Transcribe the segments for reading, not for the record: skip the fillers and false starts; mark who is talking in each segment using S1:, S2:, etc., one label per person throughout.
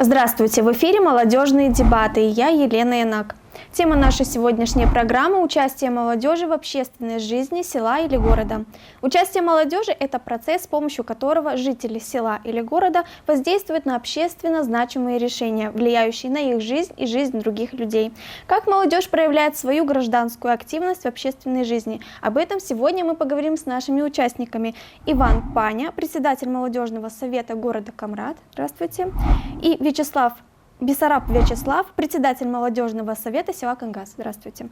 S1: Здравствуйте! В эфире «Молодежные дебаты» и я, Елена Янак. Тема нашей сегодняшней программы – участие молодежи в общественной жизни села или города. Участие молодежи – это процесс, с помощью которого жители села или города воздействуют на общественно значимые решения, влияющие на их жизнь и жизнь других людей. Как молодежь проявляет свою гражданскую активность в общественной жизни? Об этом сегодня мы поговорим с нашими участниками. Иван Паня, председатель молодежного совета города Камрад. Здравствуйте. И Бессараб Вячеслав, председатель молодежного совета села Кангас. Здравствуйте.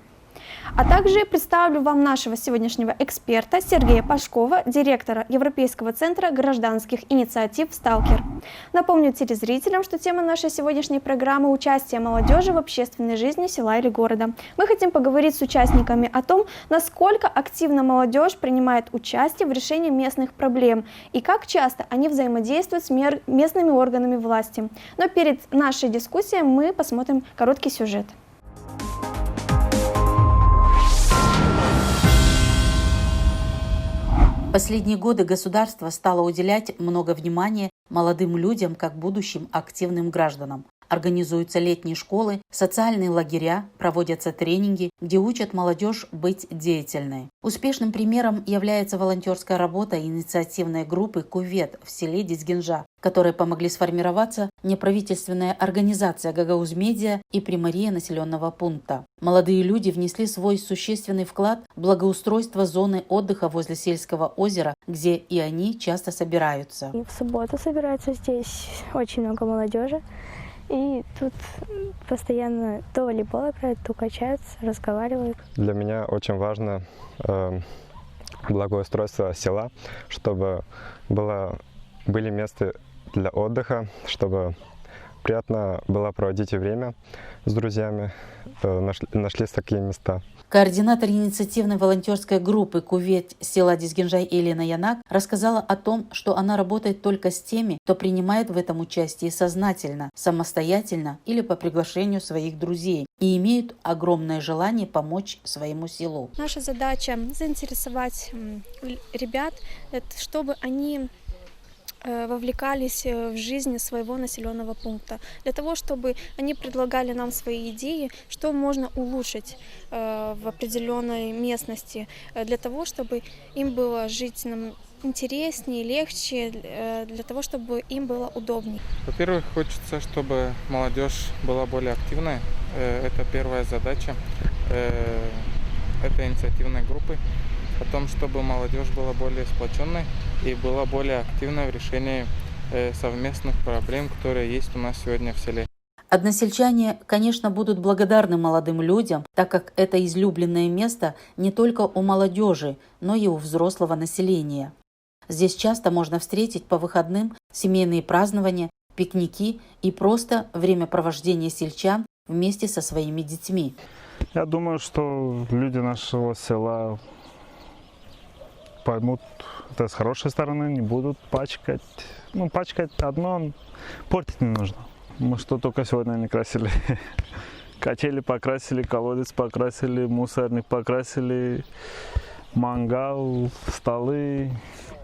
S1: А также представлю вам нашего сегодняшнего эксперта Сергея Пашкова, директора Европейского центра гражданских инициатив «Сталкер». Напомню телезрителям, что тема нашей сегодняшней программы – участие молодежи в общественной жизни села или города. Мы хотим поговорить с участниками о том, насколько активно молодежь принимает участие в решении местных проблем и как часто они взаимодействуют с местными органами власти. Но перед нашей дискуссией мы посмотрим короткий сюжет.
S2: В последние годы государство стало уделять много внимания молодым людям как будущим активным гражданам. Организуются летние школы, социальные лагеря, проводятся тренинги, где учат молодежь быть деятельной. Успешным примером является волонтерская работа инициативной группы «Кувет» в селе Дизгинжа, которой помогли сформироваться неправительственная организация «Гагаузмедиа» и примария населенного пункта. Молодые люди внесли свой существенный вклад в благоустройство зоны отдыха возле сельского озера, где и они часто собираются.
S3: И в субботу собирается здесь очень много молодежи. И тут постоянно то волейбол играют, то качаются, разговаривают.
S4: Для меня очень важно благоустройство села, чтобы были места для отдыха, чтобы приятно было проводить время с друзьями, нашлись такие места.
S2: Координатор инициативной волонтерской группы «Кувет» села Дизгинжай Елена Янак рассказала о том, что она работает только с теми, кто принимает в этом участие сознательно, самостоятельно или по приглашению своих друзей и имеют огромное желание помочь своему селу.
S1: Наша задача заинтересовать ребят, чтобы они вовлекались в жизнь своего населенного пункта, для того, чтобы они предлагали нам свои идеи, что можно улучшить в определенной местности, для того, чтобы им было жить нам интереснее, легче, для того, чтобы им было удобнее.
S5: Во-первых, хочется, чтобы молодежь была более активной. Это первая задача этой инициативной группы. Потом, чтобы молодежь была более сплоченной и была более активной в решении совместных проблем, которые есть у нас сегодня в селе.
S2: Односельчане, конечно, будут благодарны молодым людям, так как это излюбленное место не только у молодежи, но и у взрослого населения. Здесь часто можно встретить по выходным семейные празднования, пикники и просто времяпровождение сельчан вместе со своими детьми.
S6: Я думаю, что люди нашего села поймут это с хорошей стороны, не будут пачкать. Ну, пачкать одно, портить не нужно. Мы что только сегодня не красили. Качели покрасили, колодец покрасили, мусорник покрасили, мангал, столы.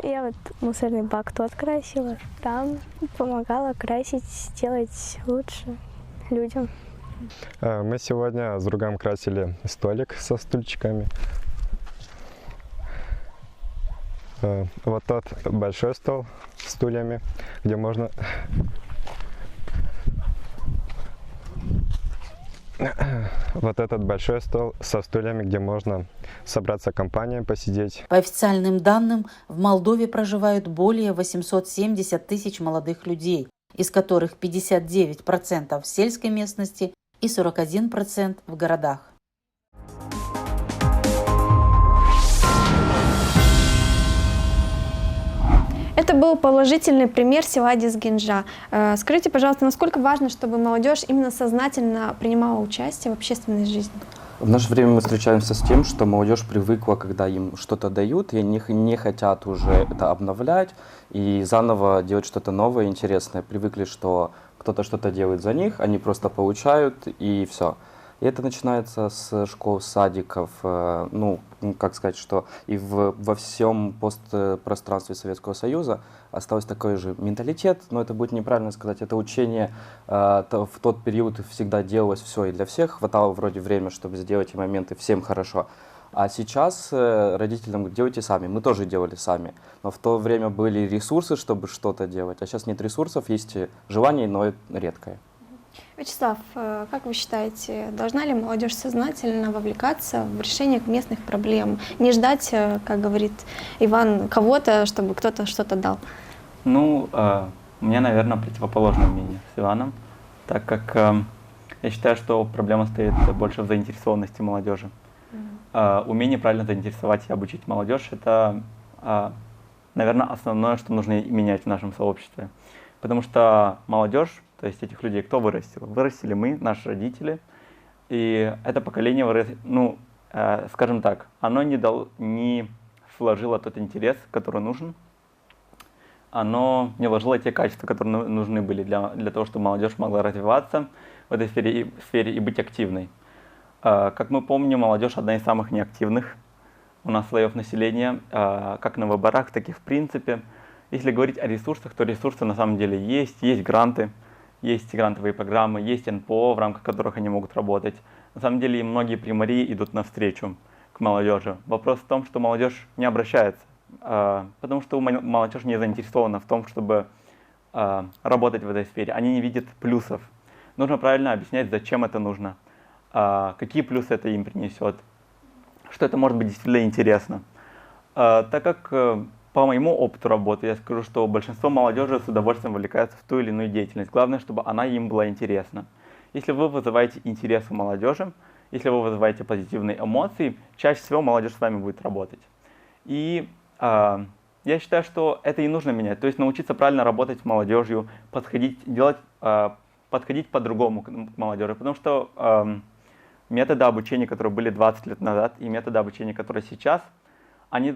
S3: Я вот мусорный бак тот красила, там помогала красить, сделать лучше людям.
S4: Мы сегодня с другом красили столик со стульчиками. Вот тот большой стол с стульями, где можно вот этот большой стол со стульями, где можно собраться компанией, посидеть.
S2: По официальным данным, в Молдове проживают более 870 тысяч молодых людей, из которых 59% в сельской местности и 41% в городах.
S1: Это был положительный пример села Дизгинжа. Скажите, пожалуйста, насколько важно, чтобы молодежь именно сознательно принимала участие в общественной жизни?
S7: В наше время мы встречаемся с тем, что молодежь привыкла, когда им что-то дают, и они не хотят уже это обновлять и заново делать что-то новое, интересное. Привыкли, что кто-то что-то делает за них, они просто получают и все. И это начинается с школ, садиков, ну, как сказать, что и во всем постпространстве Советского Союза остался такой же менталитет, но это будет неправильно сказать, это учение в тот период всегда делалось все и для всех, хватало вроде время, чтобы сделать и моменты всем хорошо. А сейчас родителям говорят, делайте сами, мы тоже делали сами, но в то время были ресурсы, чтобы что-то делать, а сейчас нет ресурсов, есть желание, но редкое.
S1: Вячеслав, как вы считаете, должна ли молодежь сознательно вовлекаться в решение местных проблем, не ждать, как говорит Иван, кого-то, чтобы кто-то что-то дал?
S8: Ну, у меня, наверное, противоположное мнение с Иваном, так как я считаю, что проблема стоит больше в заинтересованности молодежи. Умение правильно заинтересовать и обучить молодежь – это, наверное, основное, что нужно менять в нашем сообществе. Потому что молодежь, то есть этих людей, кто вырастил? Вырастили мы, наши родители. И это поколение, ну, скажем так, оно не вложило тот интерес, который нужен. Оно не вложило те качества, которые нужны были для того, чтобы молодежь могла развиваться в этой сфере и быть активной. Как мы помним, молодежь одна из самых неактивных у нас слоев населения, как на выборах, так и в принципе. Если говорить о ресурсах, то ресурсы на самом деле есть гранты, есть грантовые программы, есть НПО, в рамках которых они могут работать. На самом деле многие примарии идут навстречу к молодежи. Вопрос в том, что молодежь не обращается, потому что молодежь не заинтересована в том, чтобы работать в этой сфере. Они не видят плюсов. Нужно правильно объяснять, зачем это нужно. Какие плюсы это им принесет, что это может быть действительно интересно. Так как по моему опыту работы я скажу, что большинство молодежи с удовольствием вовлекается в ту или иную деятельность. Главное, чтобы она им была интересна. Если вы вызываете интерес у молодежи, если вы вызываете позитивные эмоции, чаще всего молодежь с вами будет работать. И я считаю, что это и нужно менять. То есть научиться правильно работать с молодежью, подходить по-другому к молодежи. Потому что методы обучения, которые были 20 лет назад, и методы обучения, которые сейчас, они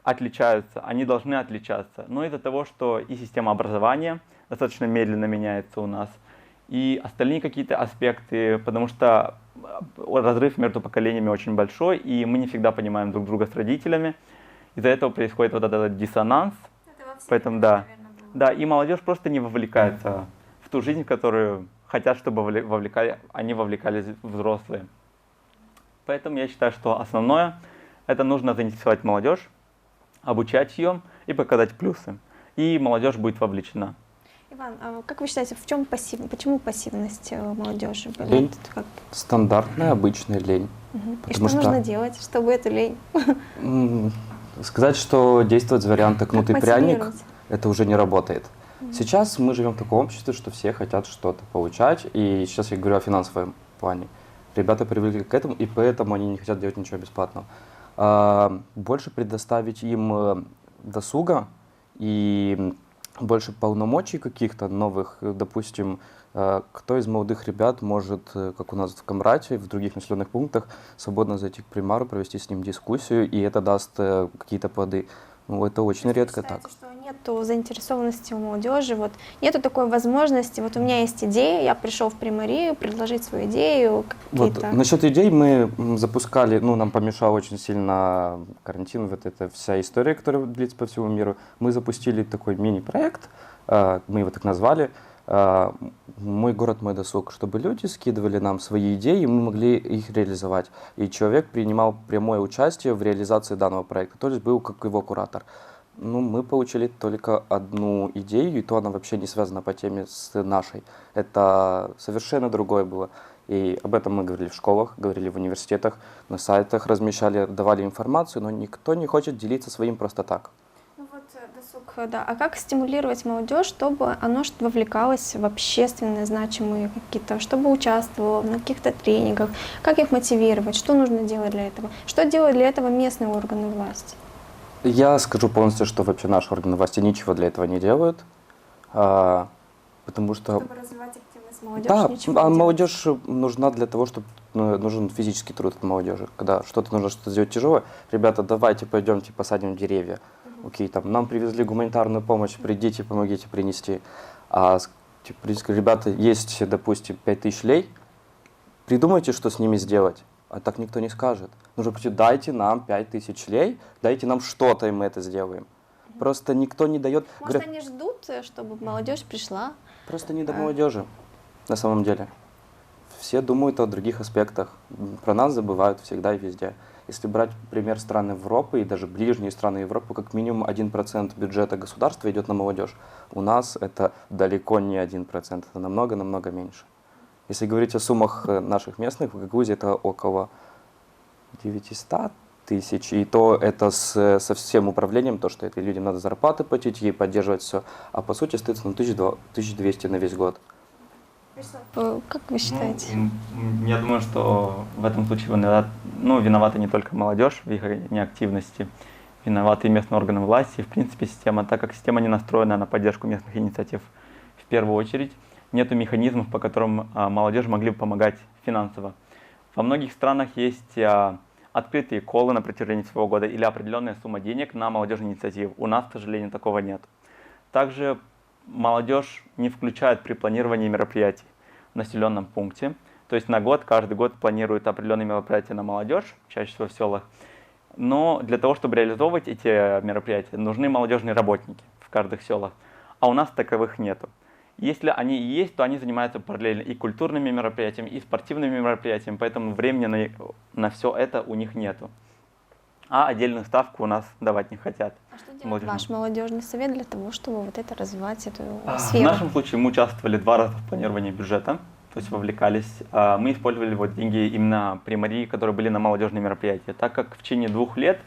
S8: отличаются, они должны отличаться. Но из-за того, что и система образования достаточно медленно меняется у нас, и остальные какие-то аспекты, потому что разрыв между поколениями очень большой, и мы не всегда понимаем друг друга с родителями. Из-за этого происходит вот этот диссонанс. Поэтому да, и молодежь просто не вовлекается в ту жизнь, в которую хотят, чтобы они вовлекались взрослые. Поэтому я считаю, что основное – это нужно заинтересовать молодежь, обучать ее и показать плюсы. И молодежь будет вовлечена.
S1: Иван, а как вы считаете, почему пассивность молодежи?
S7: Лень. Стандартная, обычная лень.
S1: И что нужно делать, чтобы эту лень?
S7: Сказать, что действовать с варианта кнут и пряник, это уже не работает. Сейчас мы живем в таком обществе, что все хотят что-то получать, и сейчас я говорю о финансовом плане. Ребята привыкли к этому, и поэтому они не хотят делать ничего бесплатного. Больше предоставить им досуга и больше полномочий каких-то новых. Допустим, кто из молодых ребят может, как у нас в Камрате, в других населенных пунктах, свободно зайти к примару, провести с ним дискуссию, и это даст какие-то плоды. Ну, это очень редко так.
S1: Что нету заинтересованности у молодежи, вот нету такой возможности. Вот у меня есть идея, я пришел в примарию предложить свою идею.
S7: Вот, насчет идей мы запускали, нам помешал очень сильно карантин, вот эта вся история, которая длится по всему миру. Мы запустили такой мини-проект, мы его так назвали, «Мой город, мой досуг», чтобы люди скидывали нам свои идеи, и мы могли их реализовать. И человек принимал прямое участие в реализации данного проекта, то есть был как его куратор. Мы получили только одну идею, и то она вообще не связана по теме с нашей. Это совершенно другое было. И об этом мы говорили в школах, говорили в университетах, на сайтах размещали, давали информацию, но никто не хочет делиться своим просто так.
S1: Досуг, да. А как стимулировать молодежь, чтобы она вовлекалась в общественные значимые какие-то, чтобы участвовала на каких-то тренингах? Как их мотивировать? Что нужно делать для этого? Что делают для этого местные органы власти?
S7: Я скажу полностью, что вообще наши органы власти ничего для этого не делают, потому что...
S1: Чтобы развивать активность молодежи,
S7: да, молодежь нужна для того, чтобы нужен физический труд от молодежи. Когда нужно что-то сделать тяжелое, ребята, давайте пойдемте посадим деревья. Окей, нам привезли гуманитарную помощь, придите, помогите принести. Ребята, есть, допустим, 5000 лей, придумайте, что с ними сделать. А так никто не скажет. Нужно говорить, дайте нам 5000 лей, дайте нам что-то, и мы это сделаем. Просто никто не дает...
S1: Может, они ждут, чтобы молодежь пришла?
S7: Просто не до молодежи, на самом деле. Все думают о других аспектах. Про нас забывают всегда и везде. Если брать пример стран Европы и даже ближние страны Европы, как минимум 1% бюджета государства идет на молодежь. У нас это далеко не 1%, это намного-намного меньше. Если говорить о суммах наших местных, в Гагаузии это около 900 тысяч, и то это со всем управлением, то, что это людям надо зарплаты платить, ей поддерживать все, а по сути остается 1200 на весь год.
S1: Как вы считаете?
S8: Я думаю, что в этом случае виновата не только молодежь в их неактивности, виноваты и местные органы власти, и в принципе система, так как система не настроена на поддержку местных инициатив в первую очередь, нет механизмов, по которым молодежь могли бы помогать финансово. Во многих странах есть открытые колы на протяжении всего года или определенная сумма денег на молодежные инициативы. У нас, к сожалению, такого нет. Также молодежь не включает при планировании мероприятий в населенном пункте. То есть на год, каждый год планируют определенные мероприятия на молодежь, чаще всего в селах. Но для того, чтобы реализовывать эти мероприятия, нужны молодежные работники в каждых селах. А у нас таковых нету. Если они и есть, то они занимаются параллельно и культурными мероприятиями, и спортивными мероприятиями, поэтому времени на все это у них нету. А отдельную ставку у нас давать не хотят.
S1: А что делает ваш молодежный совет для того, чтобы вот это развивать, эту сферу?
S8: В нашем случае мы участвовали 2 раза в планировании бюджета, то есть вовлекались. Мы использовали деньги именно при мэрии, которые были на молодежные мероприятия, так как в течение 2 лет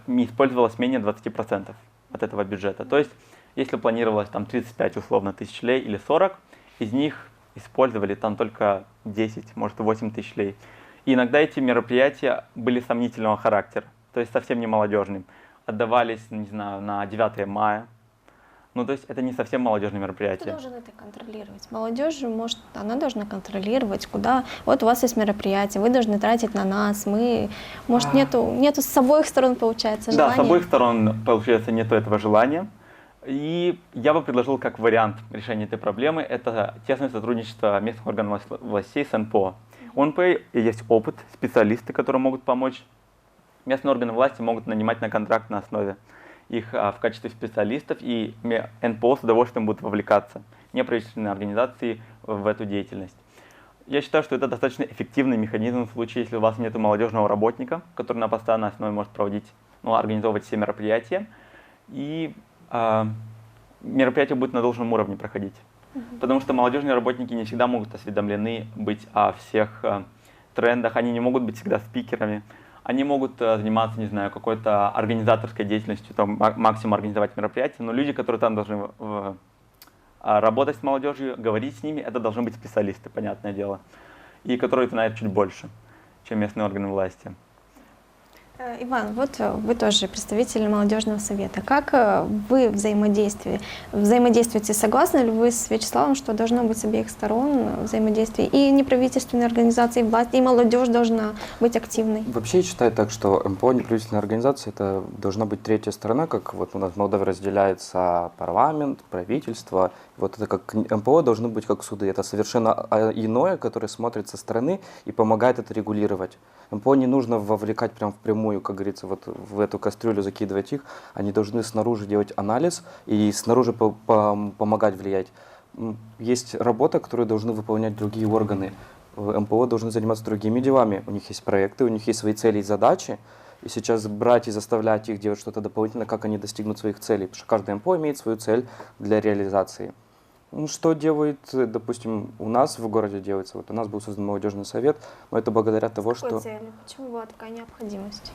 S8: не использовалось менее 20% от этого бюджета. То есть если планировалось там 35 условно тысяч лей или 40, из них использовали там только 10, может 8 тысяч лей. И иногда эти мероприятия были сомнительного характера, то есть совсем не молодежными. Отдавались, не знаю, на 9 мая. Ну, то есть это не совсем молодежные мероприятия.
S1: Кто должен это контролировать? Молодежь, может, она должна контролировать, куда... Вот у вас есть мероприятие, вы должны тратить на нас, мы... Может, нету с обоих сторон, получается, желания?
S8: Да, с обоих сторон, получается, нету этого желания. И я бы предложил как вариант решения этой проблемы, это тесное сотрудничество местных органов властей с НПО. У НПО есть опыт, специалисты, которые могут помочь. Местные органы власти могут нанимать на контрактной основе их в качестве специалистов, и НПО с удовольствием будут вовлекаться, неправительственные организации, в эту деятельность. Я считаю, что это достаточно эффективный механизм в случае, если у вас нет молодежного работника, который на постоянной основе может организовывать все мероприятия, и мероприятие будет на должном уровне проходить. Потому что молодежные работники не всегда могут осведомлены быть о всех трендах, они не могут быть всегда спикерами, они могут заниматься, не знаю, какой-то организаторской деятельностью, там, максимум организовать мероприятия, но люди, которые там должны работать с молодежью, говорить с ними, это должны быть специалисты, понятное дело, и которые знают чуть больше, чем местные органы власти.
S1: Иван, вот вы тоже представитель молодежного совета. Как вы взаимодействуете? Согласны ли вы с Вячеславом, что должно быть с обеих сторон взаимодействие? И неправительственные организации, и власть, и молодежь должна быть активной?
S7: Вообще я считаю так, что МПО, неправительственная организация, это должна быть третья сторона, как вот у нас в Молдове разделяется парламент, правительство. Вот это как МПО должно быть как суды. Это совершенно иное, которое смотрит со стороны и помогает это регулировать. МПО не нужно вовлекать прям впрямую, как говорится, вот в эту кастрюлю закидывать их. Они должны снаружи делать анализ и снаружи помогать влиять. Есть работа, которую должны выполнять другие органы. МПО должны заниматься другими делами. У них есть проекты, у них есть свои цели и задачи. И сейчас брать и заставлять их делать что-то дополнительно, как они достигнут своих целей. Потому что каждый МПО имеет свою цель для реализации. Что делает, допустим, у нас в городе делается? Вот у нас был создан молодежный совет, но это благодаря того,
S1: Какой
S7: что...
S1: цели? Почему была такая необходимость?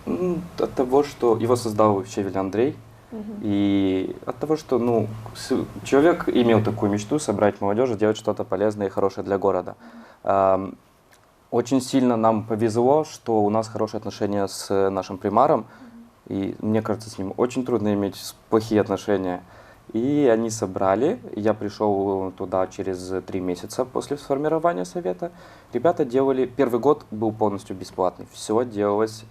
S7: От того, что его создал Щевель Андрей, и от того, что человек имел такую мечту собрать молодежь, сделать что-то полезное и хорошее для города. Очень сильно нам повезло, что у нас хорошие отношения с нашим примаром, и мне кажется, с ним очень трудно иметь плохие отношения. И они собрали, я пришел туда через 3 месяца после сформирования совета. Ребята делали, первый год был полностью бесплатный, все делалось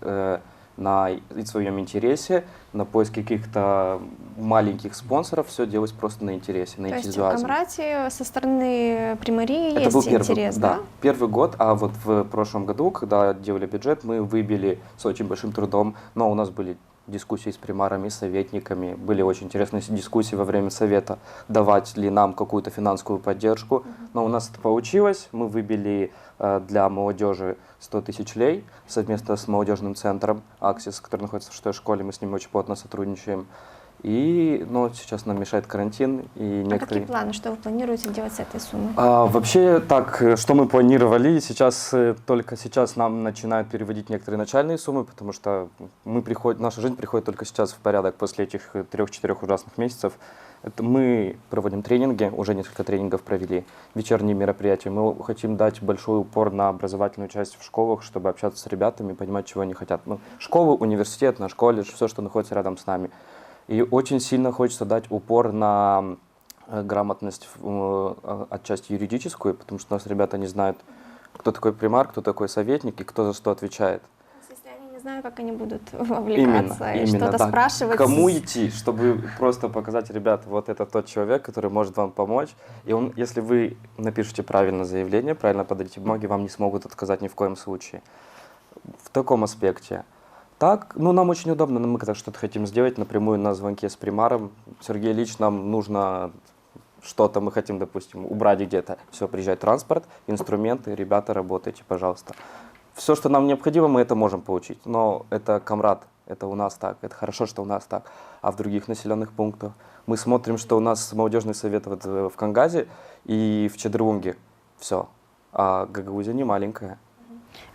S7: на своем интересе, на поиске каких-то маленьких спонсоров, все делать просто на интересе, на
S1: То есть в
S7: энтузиазме.
S1: Камрате со стороны Примарии
S7: Это
S1: есть
S7: был первый,
S1: интерес, да?
S7: первый год, а вот в прошлом году, когда делали бюджет, мы выбили с очень большим трудом, но у нас были дискуссии с примарами, советниками, были очень интересные дискуссии во время совета, давать ли нам какую-то финансовую поддержку, но у нас это получилось, мы выбили для молодежи 100 тысяч лей совместно с молодежным центром «Аксис», который находится в 6-й школе, мы с ним очень плотно сотрудничаем. Но сейчас нам мешает карантин и
S1: А какие
S7: некоторые...
S1: планы, что вы планируете делать с этой суммой?
S7: Вообще так, что мы планировали, только сейчас нам начинают переводить некоторые начальные суммы, потому что наша жизнь приходит только сейчас в порядок после этих 3-4 ужасных месяцев. Мы проводим тренинги, уже несколько тренингов провели, вечерние мероприятия. Мы хотим дать большой упор на образовательную часть в школах, чтобы общаться с ребятами, понимать, чего они хотят. Школа, университет, наш колледж, все, что находится рядом с нами. И очень сильно хочется дать упор на грамотность отчасти юридическую, потому что у нас ребята не знают, кто такой примар, кто такой советник и кто за что отвечает.
S1: Если они не знают, как они будут вовлекаться и что-то
S7: да.
S1: спрашивать.
S7: Кому идти, чтобы просто показать, ребята, вот это тот человек, который может вам помочь. И если вы напишете правильно заявление, правильно подадите бумаги, вам не смогут отказать ни в коем случае. В таком аспекте. Так, нам очень удобно, мы когда что-то хотим сделать, напрямую на звонке с примаром. Сергей Ильич, нам нужно что-то, мы хотим, допустим, убрать где-то. Все, приезжает транспорт, инструменты, ребята, работайте, пожалуйста. Все, что нам необходимо, мы это можем получить. Но это Камрат, это у нас так, это хорошо, что у нас так. А в других населенных пунктах мы смотрим, что у нас молодежный совет в Кангазе и в Чедрунге. Все. А Гагаузия не маленькая.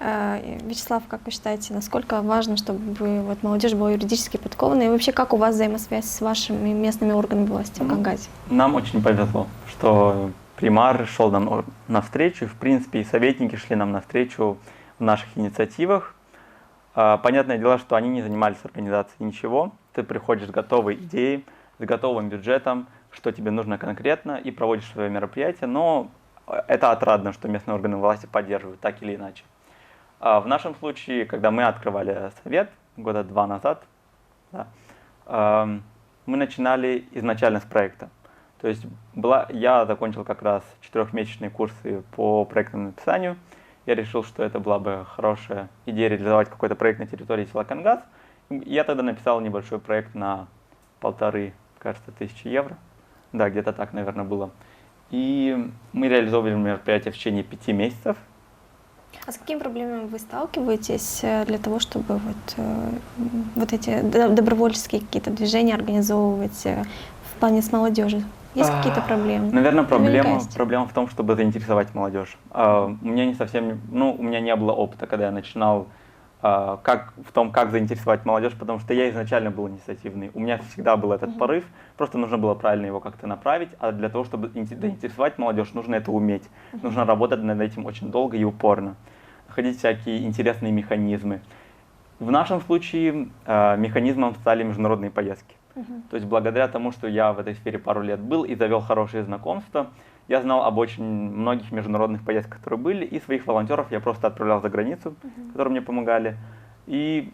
S1: Вячеслав, как вы считаете, насколько важно, чтобы молодежь была юридически подкованной? И вообще, как у вас взаимосвязь с вашими местными органами власти в Кангазе?
S8: Нам очень повезло, что примар шел нам навстречу, в принципе, и советники шли нам навстречу в наших инициативах. Понятное дело, что они не занимались организацией ничего. Ты приходишь с готовой идеей, с готовым бюджетом, что тебе нужно конкретно, и проводишь свое мероприятие, но это отрадно, что местные органы власти поддерживают так или иначе. В нашем случае, когда мы открывали совет года 2 назад, мы начинали изначально с проекта. То есть я закончил как раз 4-месячные курсы по проектному написанию. Я решил, что это была бы хорошая идея реализовать какой-то проект на территории села Кангаз. Я тогда написал небольшой проект на 1500 евро. Да, где-то так, наверное, было. И мы реализовывали мероприятие в течение 5 месяцев.
S1: А с какими проблемами вы сталкиваетесь для того, чтобы вот эти добровольческие какие-то движения организовывать в плане с молодежью? Есть какие-то проблемы?
S8: Наверное, проблема в том, чтобы заинтересовать молодежь. У меня не было опыта, когда я начинал в том, как заинтересовать молодежь, потому что я изначально был инициативный. У меня всегда был этот порыв, просто нужно было правильно его как-то направить, а для того, чтобы заинтересовать молодежь, нужно это уметь. Нужно работать над этим очень долго и упорно, находить всякие интересные механизмы. В нашем случае механизмом стали международные поездки. То есть благодаря тому, что я в этой сфере пару лет был и завел хорошие знакомства, я знал об очень многих международных поездках, которые были, и своих волонтеров я просто отправлял за границу, которые мне помогали, и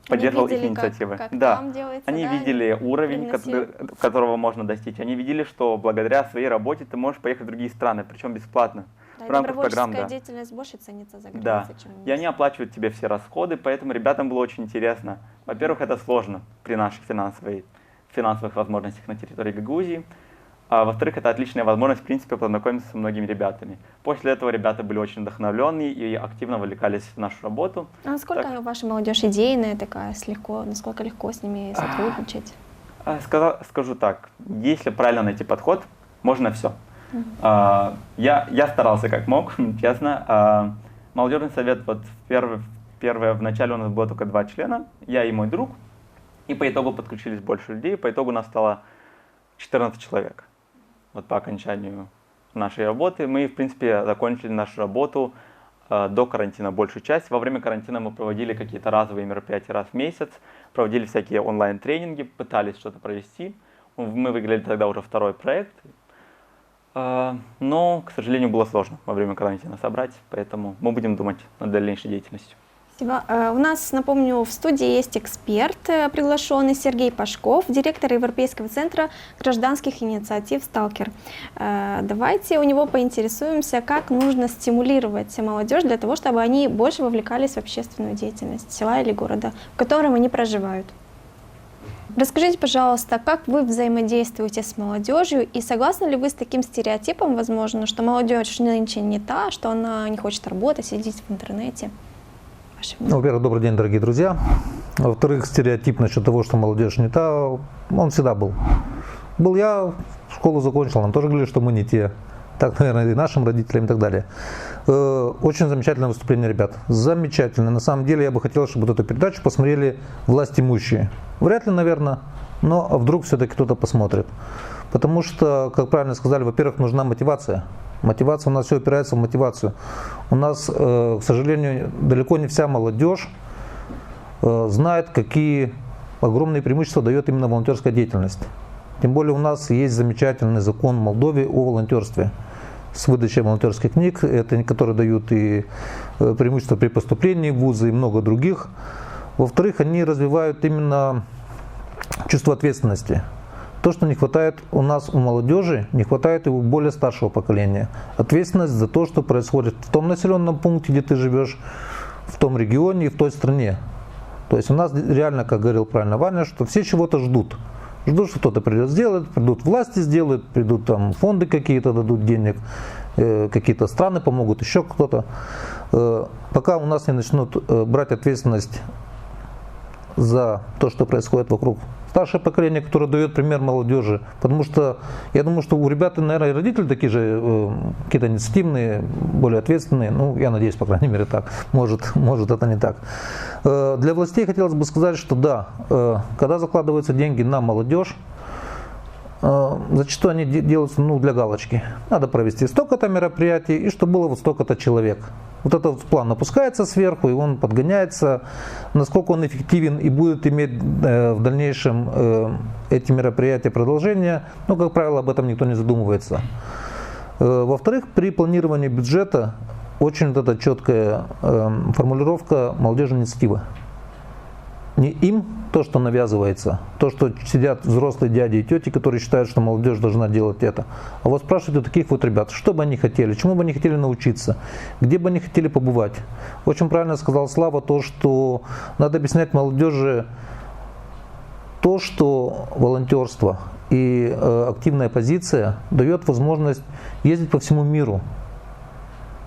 S8: поддерживал их инициативы.
S1: Как
S8: да,
S1: там делается,
S8: они видели уровень, которого можно достичь. Они видели, что благодаря своей работе ты можешь поехать в другие страны, причем бесплатно.
S1: Да,
S8: в рамках программ,
S1: деятельность больше ценится за границей,
S8: да.
S1: чем
S8: И они оплачивают тебе все расходы, поэтому ребятам было очень интересно. Во-первых, это сложно при наших финансовых возможностях на территории Гагаузии. А во-вторых, это отличная возможность, в принципе, познакомиться со многими ребятами. После этого ребята были очень вдохновленные и активно вовлекались в нашу работу.
S1: А насколько ваша молодежь идейная такая, насколько легко с ними сотрудничать?
S8: Скажу так, если правильно найти подход, можно все. Я старался как мог, честно. Молодежный совет, в начале у нас было только 2 члена, я и мой друг, и по итогу подключились больше людей, по итогу у нас стало 14 человек. Вот по окончанию нашей работы. Мы, в принципе, закончили нашу работу до карантина большую часть. Во время карантина мы проводили какие-то разовые мероприятия раз в месяц, проводили всякие онлайн-тренинги, пытались что-то провести. Мы выиграли тогда уже 2-й проект. Но, к сожалению, было сложно во время карантина собрать, поэтому мы будем думать над дальнейшей деятельностью.
S1: У нас, напомню, в студии есть эксперт, приглашенный Сергей Пашков, директор Европейского центра гражданских инициатив «Сталкер». Давайте у него поинтересуемся, как нужно стимулировать молодежь для того, чтобы они больше вовлекались в общественную деятельность села или города, в котором они проживают. Расскажите, пожалуйста, как вы взаимодействуете с молодежью и согласны ли вы с таким стереотипом, возможно, что молодежь нынче не та, что она не хочет работать, сидеть в интернете?
S9: Во-первых, добрый день, дорогие друзья. Во-вторых, стереотип насчет того, что молодежь не та, он всегда был. Был я, школу закончил, нам тоже говорили, что мы не те. Так, наверное, и нашим родителям и так далее. Очень замечательное выступление, ребят. Замечательно. На самом деле, я бы хотел, чтобы эту передачу посмотрели властимущие. Вряд ли, наверное, но вдруг все-таки кто-то посмотрит. Потому что, как правильно сказали, во-первых, нужна мотивация. Мотивация, у нас все опирается в мотивацию. У нас, к сожалению, далеко не вся молодежь знает, какие огромные преимущества дает именно волонтерская деятельность. Тем более у нас есть замечательный закон в Молдове о волонтерстве с выдачей волонтерских книг, которые дают и преимущества при поступлении в вузы и много других. Во-вторых, они развивают именно чувство ответственности. То, что не хватает у нас, у молодежи, не хватает и у более старшего поколения. Ответственность за то, что происходит в том населенном пункте, где ты живешь, в том регионе и в той стране. То есть у нас реально, как говорил правильно Ваня, что все чего-то ждут. Ждут, что кто-то придет сделает, придут власти сделают, придут там фонды какие-то дадут денег, какие-то страны помогут, еще кто-то. Пока у нас не начнут брать ответственность за то, что происходит вокруг. Старшее поколение, которое дает пример молодежи. Потому что я думаю, что у ребят, наверное, и родители такие же, какие-то инициативные, более ответственные. Ну, я надеюсь, по крайней мере, так. Может это не так. Для властей хотелось бы сказать, что да, когда закладываются деньги на молодежь, зачастую они делаются для галочки. Надо провести столько-то мероприятий, и чтобы было вот столько-то человек. Вот этот план опускается сверху, и он подгоняется. Насколько он эффективен и будет иметь в дальнейшем эти мероприятия продолжение, как правило, об этом никто не задумывается. Во-вторых, при планировании бюджета очень вот эта четкая формулировка молодежной инициативы. Не им то, что навязывается, то, что сидят взрослые дяди и тети, которые считают, что молодежь должна делать это. А вот спрашивают у таких вот ребят, что бы они хотели, чему бы они хотели научиться, где бы они хотели побывать. Очень правильно сказал Слава, то, что надо объяснять молодежи то, что волонтерство и активная позиция дает возможность ездить по всему миру.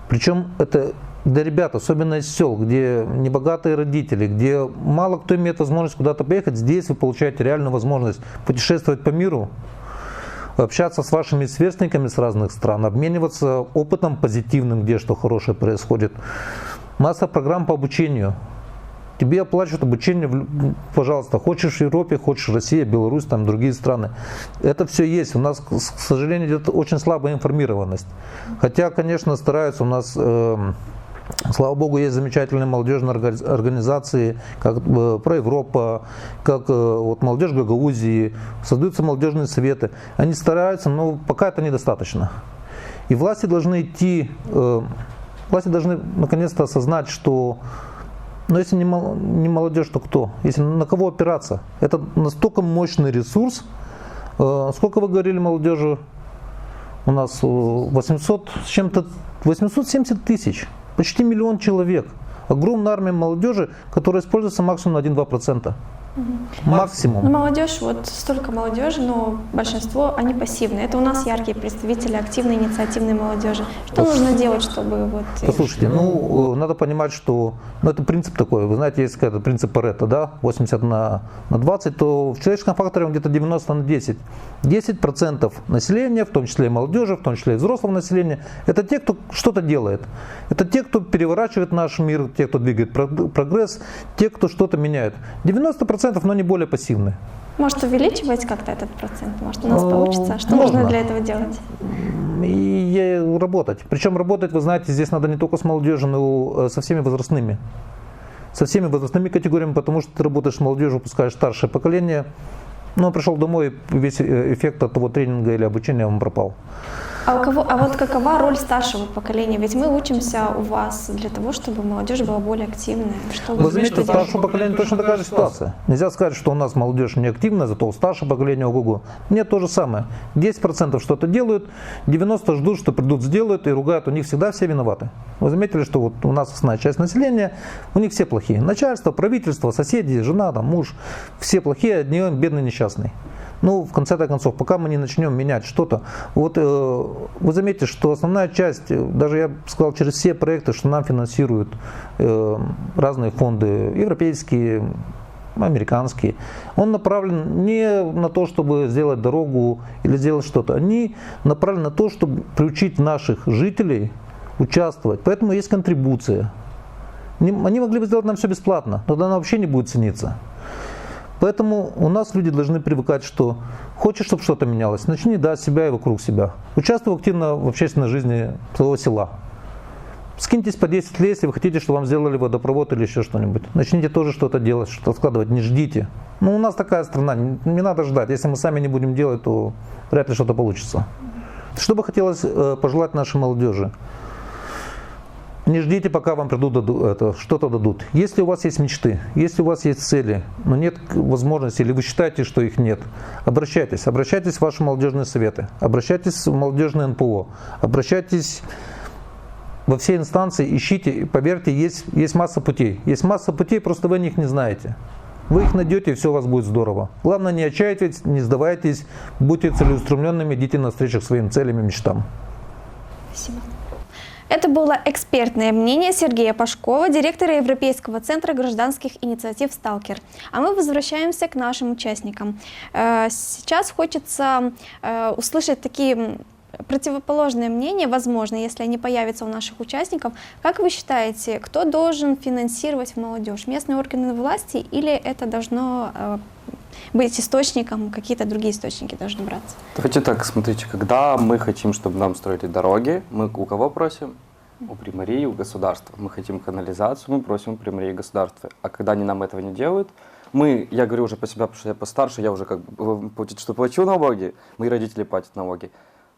S9: Причем это для ребят, особенно из сел, где небогатые родители, где мало кто имеет возможность куда-то поехать, здесь вы получаете реальную возможность путешествовать по миру, общаться с вашими сверстниками с разных стран, обмениваться опытом позитивным, где что хорошее происходит. Масса программ по обучению. Тебе оплачивают обучение, пожалуйста, хочешь в Европе, хочешь в России, Беларусь, там другие страны. Это все есть. У нас, к сожалению, идет очень слабая информированность. Хотя, конечно, стараются у нас... Слава Богу, есть замечательные молодежные организации, как Про Европа, как вот молодежь Гагаузии, создаются молодежные советы. Они стараются, но пока это недостаточно. И власти должны наконец-то осознать, что если не молодежь, то кто? Если на кого опираться? Это настолько мощный ресурс. Сколько вы говорили молодежи? У нас 870 тысяч. Почти 1 миллион человек. Огромная армия молодежи, которая используется максимум на 1-2%. Максимум.
S1: Молодежь, вот столько молодежи, но большинство, они пассивные. Это у нас яркие представители активной инициативной молодежи. Что нужно делать, чтобы вот...
S9: Послушайте, надо понимать, что это принцип такой. Вы знаете, есть какой-то принцип Паретто, да? 80 на 20, то в человеческом факторе он где-то 90 на 10. 10% населения, в том числе и молодежи, в том числе и взрослого населения, это те, кто что-то делает. Это те, кто переворачивает наш мир, те, кто двигает прогресс, те, кто что-то меняет. 90%, но не более пассивны.
S1: Может увеличивать как-то этот процент? Может у нас получится? Что нужно для этого делать?
S9: И работать. Причем работать, вы знаете, здесь надо не только с молодежью, но и со всеми возрастными. Со всеми возрастными категориями, потому что ты работаешь с молодежью, выпускаешь старшее поколение. Но он пришел домой, весь эффект от того тренинга или обучения он пропал.
S1: А вот какова роль старшего поколения? Ведь мы учимся у вас для того, чтобы молодежь была более активная.
S9: Вы заметите, в старшем поколении точно такая же ситуация. Нельзя сказать, что у нас молодежь не активная, зато у старшего поколения ого-го. Нет, то же самое. 10% что-то делают, 90% ждут, что придут, сделают и ругают. У них всегда все виноваты. Вы заметили, что вот у нас основная часть населения, у них все плохие. Начальство, правительство, соседи, жена, там, муж. Все плохие, одни бедный несчастный. Ну, в конце-то концов, пока мы не начнем менять что-то, вот вы заметите, что основная часть, даже я бы сказал, через все проекты, что нам финансируют разные фонды, европейские, американские, он направлен не на то, чтобы сделать дорогу или сделать что-то, они направлены на то, чтобы приучить наших жителей участвовать. Поэтому есть контрибуция. Они могли бы сделать нам все бесплатно, но тогда она вообще не будет цениться. Поэтому у нас люди должны привыкать, что хочешь, чтобы что-то менялось, начни да, себя и вокруг себя. Участвуй активно в общественной жизни своего села. Скиньтесь по 10 лет, если вы хотите, чтобы вам сделали водопровод или еще что-нибудь. Начните тоже что-то делать, что-то откладывать, не ждите. Ну, у нас такая страна, не надо ждать. Если мы сами не будем делать, то вряд ли что-то получится. Что бы хотелось пожелать нашей молодежи? Не ждите, пока вам придут, что-то дадут. Если у вас есть мечты, если у вас есть цели, но нет возможности, или вы считаете, что их нет, обращайтесь в ваши молодежные советы, обращайтесь в молодежные НПО, обращайтесь во все инстанции, ищите, поверьте, есть масса путей. Есть масса путей, просто вы о них не знаете. Вы их найдете, и все у вас будет здорово. Главное, не отчаивайтесь, не сдавайтесь, будьте целеустремленными, идите навстречу к своим целям и мечтам.
S1: Спасибо. Это было экспертное мнение Сергея Пашкова, директора Европейского центра гражданских инициатив «Сталкер». А мы возвращаемся к нашим участникам. Сейчас хочется услышать такие противоположные мнения, возможно, если они появятся у наших участников. Как вы считаете, кто должен финансировать молодежь? Местные органы власти или это должно быть источником, какие-то другие источники должны браться?
S7: Давайте так, смотрите, когда мы хотим, чтобы нам строили дороги, мы у кого просим? У примарии, у государства. Мы хотим канализацию, мы просим у примарии и государства. А когда они нам этого не делают, я говорю уже по себе, потому что я постарше, я уже что плачу налоги, мои родители платят налоги.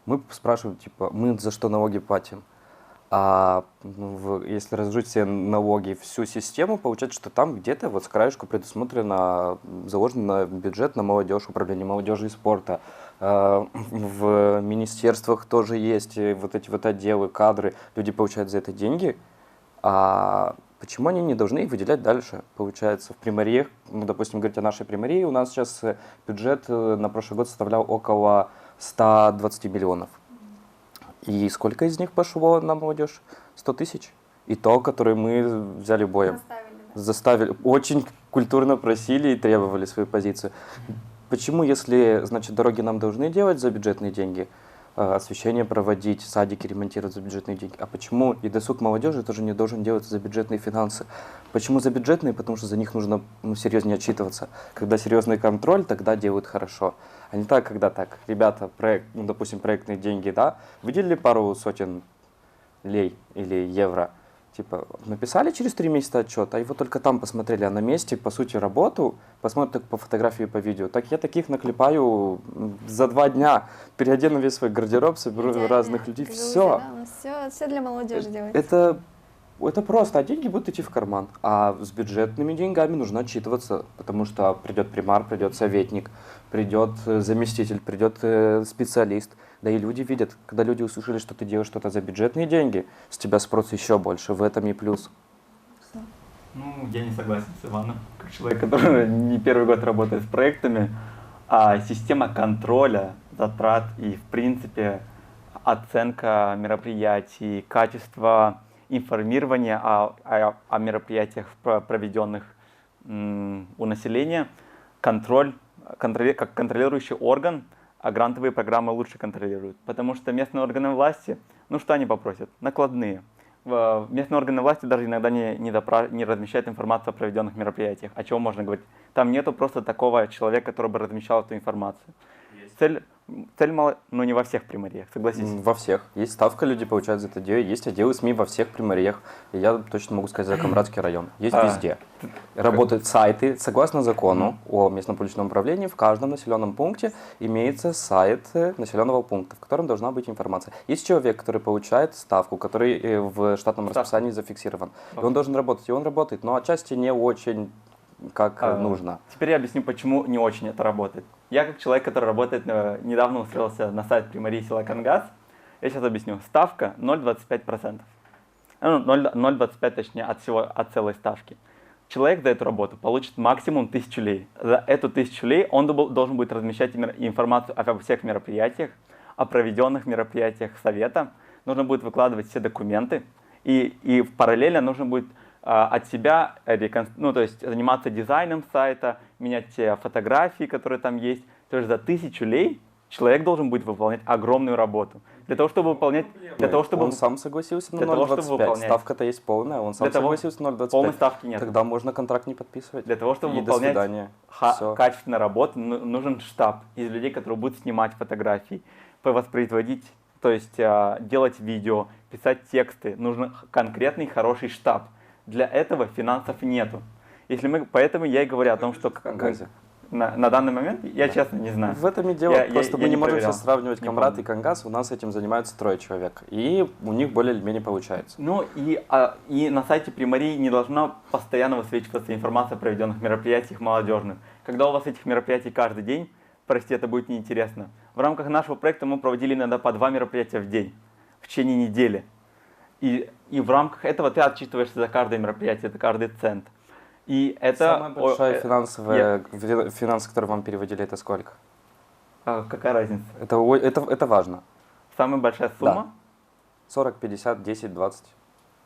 S7: Мы спрашиваем, типа, мы за что налоги платим? А если разжить все налоги, всю систему, получается, что там где-то вот с краешку предусмотрено, заложено бюджет на молодежь, управление молодежи и спорта. В министерствах тоже есть вот эти вот отделы, кадры, люди получают за это деньги. А почему они не должны их выделять дальше? Получается, в примариях, допустим, говорить о нашей примарии, у нас сейчас бюджет на прошлый год составлял около 120 миллионов. И сколько из них пошло на молодежь? 100 тысяч. И то, которые мы взяли боем. Заставили. Очень культурно просили и требовали свою позицию. Почему, если, значит, дороги нам должны делать за бюджетные деньги, освещение проводить, садики ремонтировать за бюджетные деньги, а почему и досуг молодежи тоже не должен делаться за бюджетные финансы? Почему за бюджетные? Потому что за них нужно серьезнее отчитываться. Когда серьезный контроль, тогда делают хорошо. А не так, когда так, ребята, допустим, проектные деньги, да, выделили пару сотен лей или евро, типа, написали через 3 месяца отчет, а его только там посмотрели, а на месте, по сути, работу посмотрят только по фотографии и по видео. Так я таких наклепаю за 2 дня, переодену весь свой гардероб, соберу разных людей, все.
S1: Все для молодежи делать.
S7: Это просто, а деньги будут идти в карман. А с бюджетными деньгами нужно отчитываться, потому что придет примар, придет советник, придет заместитель, придет специалист. Да и люди видят, когда люди услышали, что ты делаешь что-то за бюджетные деньги, с тебя спрос еще больше, в этом и плюс.
S8: Ну, я не согласен с Иваном, как человек, который не первый год работает с проектами. А система контроля затрат и, в принципе, оценка мероприятий, качество информирования о мероприятиях, проведенных у населения, как контролирующий орган, а грантовые программы лучше контролируют. Потому что местные органы власти, ну что они попросят? Накладные. Местные органы власти даже иногда не размещают информацию о проведенных мероприятиях. О чем можно говорить? Там нету просто такого человека, который бы размещал эту информацию. но не во всех примариях, согласитесь?
S7: Во всех. Есть ставка, люди получают за это дело. Есть отделы СМИ во всех примариях. И я точно могу сказать за Камрадский район. Есть везде. Работают сайты. Согласно закону о местном публичном управлении, в каждом населенном пункте имеется сайт населенного пункта, в котором должна быть информация. Есть человек, который получает ставку, который в штатном расписании зафиксирован. И он должен работать. И он работает, но отчасти не очень как нужно.
S8: Теперь я объясню, почему не очень это работает. Я как человек, который работает, недавно устроился на сайт примарии села Кангас. Я сейчас объясню. Ставка 0,25%. 0,25 точнее от целой ставки. Человек за эту работу получит максимум 1000 лей. За эту 1000 лей он должен будет размещать информацию обо всех мероприятиях, о проведенных мероприятиях совета. Нужно будет выкладывать все документы. И параллельно нужно будет от себя то есть заниматься дизайном сайта, менять те фотографии, которые там есть. То есть за 1000 лей человек должен будет выполнять огромную работу. Для того, чтобы выполнять...
S7: Он сам согласился на 0,25. Ставка-то есть полная, он сам согласился на 0,25.
S8: Полной ставки нет.
S7: Тогда можно контракт не подписывать.
S8: Для того, чтобы выполнять качественную работу, нужен штаб из людей, которые будут снимать фотографии, воспроизводить, то есть делать видео, писать тексты. Нужен конкретный хороший штаб. Для этого финансов нету. Поэтому я и говорю о том, что на данный момент я честно не знаю.
S7: В этом и дело. Просто мы не можем сейчас сравнивать Камрад и Кангас. У нас этим занимаются 3 человек. И у них более-менее получается.
S8: Ну и на сайте примарии не должна постоянно высвечиваться информация о проведенных мероприятиях молодежных. Когда у вас этих мероприятий каждый день, простите, это будет неинтересно. В рамках нашего проекта мы проводили иногда по 2 мероприятия в день, в течение недели. И в рамках этого ты отчитываешься за каждое мероприятие, за каждый цент. И это...
S7: Самая большая финансы, которые вам переводили, это сколько?
S8: Какая разница?
S7: Это важно.
S8: Самая большая сумма?
S7: Да. 40, 50, 10, 20.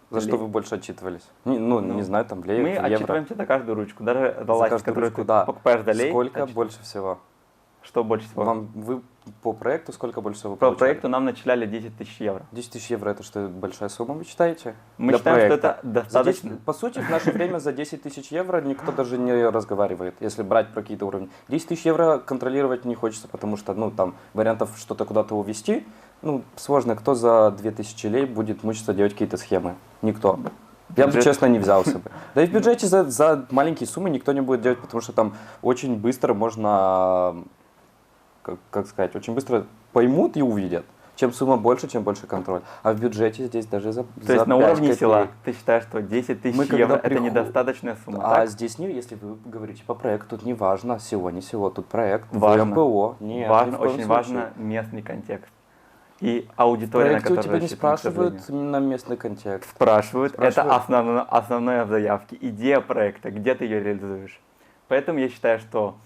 S7: За что вы больше отчитывались? Не знаю, там в леях,
S8: мы
S7: в евро.
S8: отчитываемся за каждую ручку, даже за ластик, который ты
S7: да.
S8: покупаешь за лей.
S7: Сколько больше всего?
S8: Что больше всего?
S7: Вы по проекту сколько больше всего
S8: По
S7: получали?
S8: проекту нам начисляли 10 000 евро.
S7: 10 000 евро это что, большая сумма, вы считаете?
S8: Мы считаем, что это достаточно.
S7: По сути, в наше время за 10 000 евро никто даже не разговаривает, если брать про какие-то уровни. 10 000 евро контролировать не хочется, потому что там вариантов что-то куда-то увезти, сложно. Кто за 2000 лей будет мучиться делать какие-то схемы? Никто. Я бы, честно, не взялся бы. Да и в бюджете за маленькие суммы никто не будет делать, потому что там очень быстро можно... Как сказать, очень быстро поймут и увидят. Чем сумма больше, чем больше контроль. А в бюджете здесь даже за
S8: То есть на уровне
S7: копеек.
S8: села ты считаешь, что 10 000 евро это недостаточная сумма,
S7: А
S8: так?
S7: здесь если вы говорите по проекту, тут не важно, село, не село, тут проект,
S8: важно.
S7: МПО. Нет,
S8: очень важно местный контекст. И аудитория, на которую
S7: у тебя не спрашивают именно местный контекст.
S8: Спрашивают. Это основное в заявке. Идея проекта, где ты ее реализуешь. Поэтому я считаю, что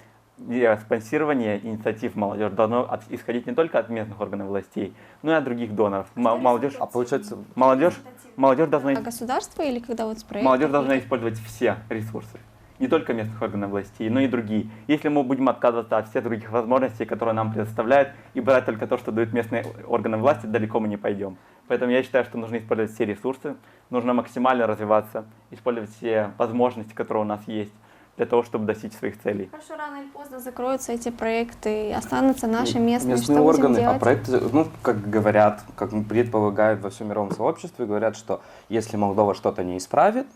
S8: спонсирование инициатив молодежи должно исходить не только от местных органов властей, но и от других доноров. Молодежь должна...
S1: А государство или когда вот с проектом?
S8: Молодежь должна использовать все ресурсы. Не только местных органов властей, но и другие. Если мы будем отказываться от всех других возможностей, которые нам предоставляют, и брать только то, что дают местные органы власти, далеко мы не пойдем. Поэтому я считаю, что нужно использовать все ресурсы, нужно максимально развиваться, использовать все возможности, которые у нас есть, для того, чтобы достичь своих целей.
S1: Хорошо, рано или поздно закроются эти проекты, и останутся наши местные.
S7: Местные
S1: что
S7: органы,
S1: будем делать?
S7: а проекты, как говорят, как предполагают во всем мировом сообществе, говорят, что если Молдова что-то не исправит,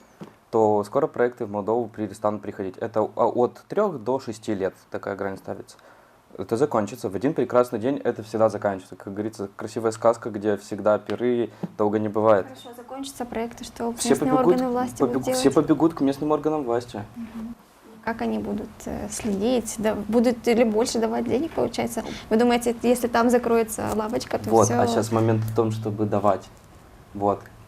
S7: то скоро проекты в Молдову перестанут приходить. Это от 3 до 6 лет такая грань ставится. Это закончится. В один прекрасный день это всегда заканчивается. Как говорится, красивая сказка, где всегда пиры, долго не бывает.
S1: Хорошо, закончатся проекты, что
S7: Все
S1: местные органы власти будут делать?
S7: Все побегут к местным органам власти.
S1: Угу. Как они будут следить? Будут или больше давать денег, получается? Вы думаете, если там закроется лавочка, то все...
S7: А сейчас момент в том, чтобы давать.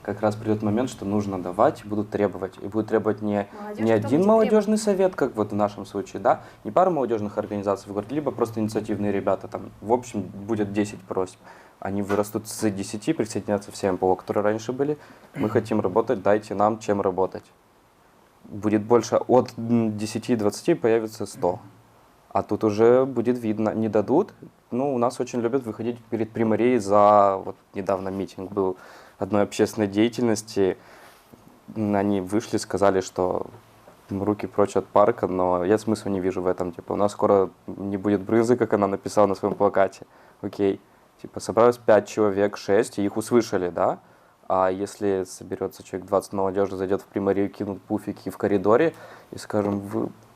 S7: Как раз придет момент, что нужно давать, будут требовать. И будут требовать не один молодежный совет, как вот в нашем случае, да, не пару молодежных организаций в городе, либо просто инициативные ребята, там, в общем, будет 10 просьб. Они вырастут с 10, присоединятся все МПО, которые раньше были. Мы хотим работать, дайте нам чем работать. Будет больше, от 10-20 появится 100. А тут уже будет видно, не дадут. У нас очень любят выходить перед примарией недавно митинг был одной общественной деятельности. Они вышли, сказали, что руки прочь от парка, но я смысла не вижу в этом. Типа, у нас скоро не будет брынзы, как она написала на своем плакате. Окей. Типа, собралось 5 человек, 6, и их услышали, да? А если соберется человек 20 молодежи, зайдет в примарию, кинут пуфики в коридоре и, скажем,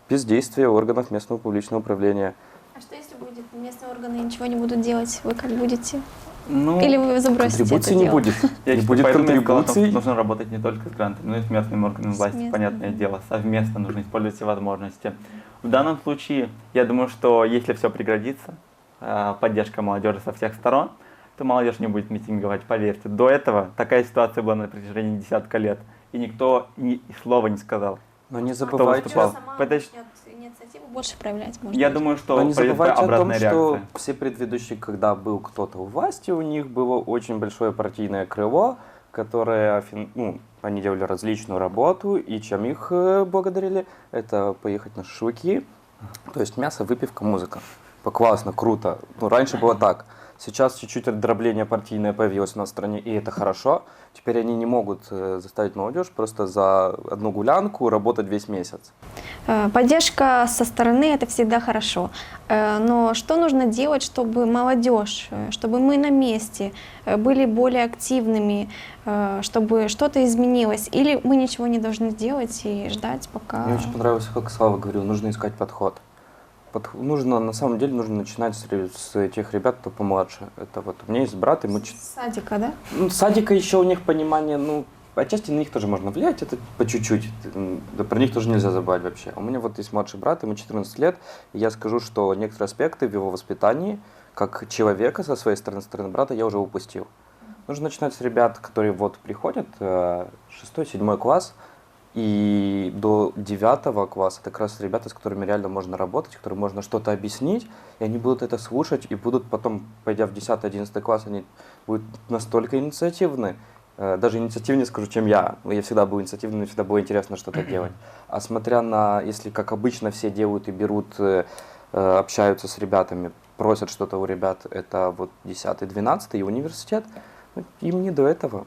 S7: бездействие органов местного публичного управления.
S1: А что если будет местные органы ничего не будут делать? Вы как будете?
S8: Ну,
S1: Или вы забросите
S7: контрибуции
S1: это
S7: не
S1: дело?
S7: будет.
S8: я
S7: Не
S8: считаю,
S7: будет
S8: поэтому я сказал,
S7: контрибуций.
S8: что нужно работать не только с грантами, но и с местными органами власти,
S1: местными.
S8: понятное дело. Совместно нужно использовать все возможности. В данном случае, я думаю, что если все пригодится, поддержка молодежи со всех сторон, то молодежь не будет митинговать, поверьте. До этого такая ситуация была на протяжении десятка лет, и никто ни слова не сказал.
S7: Но не
S8: Кто
S7: забывайте,
S8: выступал?
S1: Сама
S8: Это-
S1: начнет инициативу больше проявлять, может
S8: Я
S1: быть.
S8: думаю, что
S7: но не
S8: произойдет
S7: забывайте о том,
S8: обратная
S7: что
S8: реакция.
S7: все предыдущие, когда был кто-то у власти, у них было очень большое партийное крыло, которое, ну, они делали различную работу, и чем их благодарили, это поехать на шашлыки, то есть мясо, выпивка, музыка. Классно, круто. Ну, раньше было так. Сейчас чуть-чуть отдробление партийное появилось у нас в стране, и это хорошо. Теперь они не могут заставить молодежь просто за одну гулянку работать весь месяц.
S1: Поддержка со стороны – это всегда хорошо. Но что нужно делать, чтобы молодежь, чтобы мы на месте были более активными, чтобы что-то изменилось? Или мы ничего не должны делать и ждать, пока…
S7: Мне очень понравилось, как Слава говорил, нужно искать подход. Нужно, на самом деле, нужно начинать с тех ребят, кто помладше. Это вот у меня есть брат, и мы…
S1: С садика, да?
S7: Ну, садика еще у них понимание, ну, отчасти на них тоже можно влиять, это по чуть-чуть. Да, про них тоже нельзя забывать вообще. У меня вот есть младший брат, ему 14 лет, и я скажу, что некоторые аспекты в его воспитании, как человека со своей стороны брата, я уже упустил. Нужно начинать с ребят, которые вот приходят, 6-7 класс, и до 9 класса это как раз ребята, с которыми реально можно работать, которым можно что-то объяснить, и они будут это слушать, и будут потом, пойдя в 10-11 класс, они будут настолько инициативны, даже инициативнее скажу, чем я. Я всегда был инициативным, мне всегда было интересно что-то делать. А смотря на, если как обычно все делают и берут, общаются с ребятами, просят что-то у ребят, это вот 10-12 и университет, им не до этого.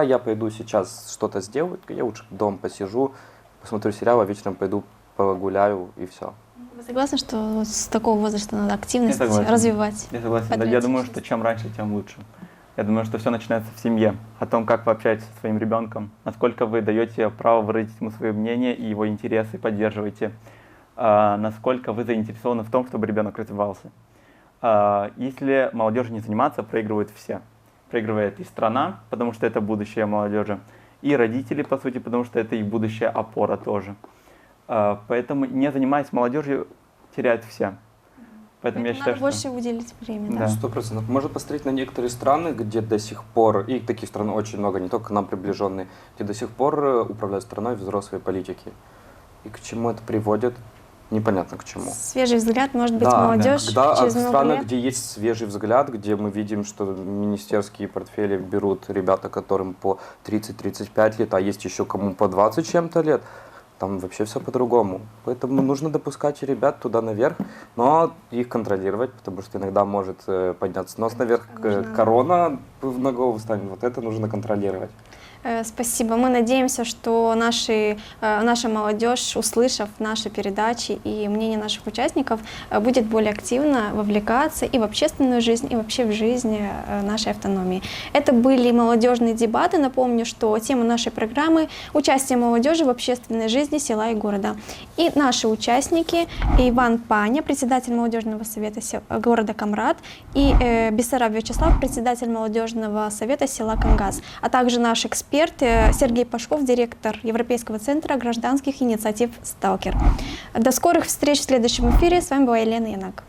S7: Я пойду сейчас что-то сделаю, я лучше дома посижу, посмотрю сериал, а вечером пойду погуляю и все.
S1: Вы согласны, что вот с такого возраста надо активность
S8: Я согласен.
S1: развивать?
S8: Я согласен. Я
S1: Патриотичность?
S8: думаю, что чем раньше, тем лучше. Я думаю, что все начинается в семье. О том, как вы общаетесь со своим ребенком, насколько вы даете право выразить ему свое мнение и его интересы поддерживаете, насколько вы заинтересованы в том, чтобы ребенок развивался. Если молодежи не заниматься, проигрывают все. Проигрывает и страна, потому что это будущее молодежи, и родители, по сути, потому что это их будущая опора тоже. Поэтому, не занимаясь молодежью, теряют все. Поэтому я
S1: надо
S8: считаю,
S1: больше
S8: что…
S1: уделить время.
S8: Да.
S7: 100%. Можно посмотреть на некоторые страны, где до сих пор, и таких стран очень много, не только к нам приближенные, где до сих пор управляют страной взрослые политики. И к чему это приводит, непонятно к чему.
S1: Свежий взгляд, может быть,
S7: Да,
S1: молодежь
S7: когда
S1: через
S7: в
S1: много
S7: странах,
S1: лет.
S7: где есть свежий взгляд, где мы видим, что министерские портфели берут ребята, которым по 30-35 лет, а есть еще кому по 20 чем-то лет, там вообще все по-другому. Поэтому нужно допускать ребят туда наверх, но их контролировать, потому что иногда может подняться нос наверх, корона на голову станет. Вот это нужно контролировать.
S1: Спасибо. Мы надеемся, что наша молодежь, услышав наши передачи и мнение наших участников, будет более активно вовлекаться и в общественную жизнь, и вообще в жизнь нашей автономии. Это были молодежные дебаты. Напомню, что тема нашей программы – участие молодежи в общественной жизни села и города. И наши участники – Иван Паня, председатель молодежного совета города Камрад, и Бессараб Вячеслав, председатель молодежного совета села Кангаз, а также наш эксперт Сергей Пашков, директор Европейского центра гражданских инициатив «Сталкер». До скорых встреч в следующем эфире. С вами была Елена Янак.